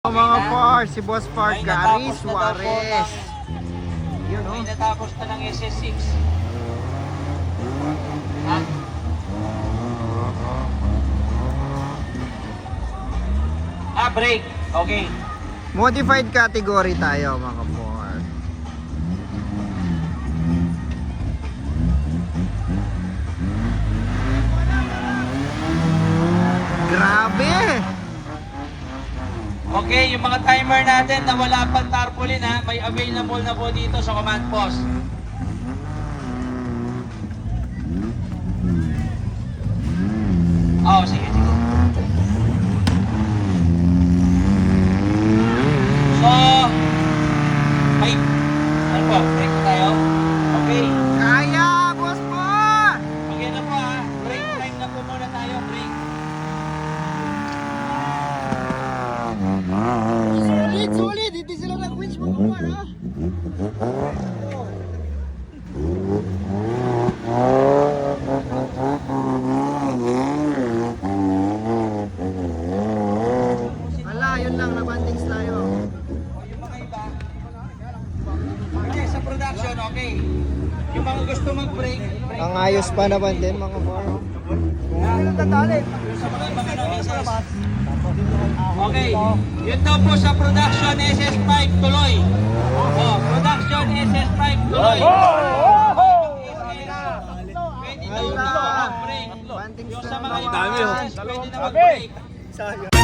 Mga par, si Boss Park Gary Suarez. Yun, may natapos na ng SS6. Ha? Break. Okay. Modified category tayo mga par. Grabe! Okay, yung mga timer natin na wala pang tarpaulin ha, may available na po dito sa command post. Oh, sige, sige. So, may, ano po, break na tayo? Okay. Kaya, Boss Par! Okay na po ha, break time na po muna tayo, break. Sulit! Hindi sila nag-quench mga par, ha? Wala, yun lang, nabandings tayo. Yung mga iba, okay, sa production, okay. Yung mga gusto mag-break, break. Ang ayos pa naman din mga par. Okay, yun daw po sa production SS5 tuloy. Oh, production SS5 tuloy. Pwede daw dito mag-break. Yung sa mga iba, pwede na mag-break.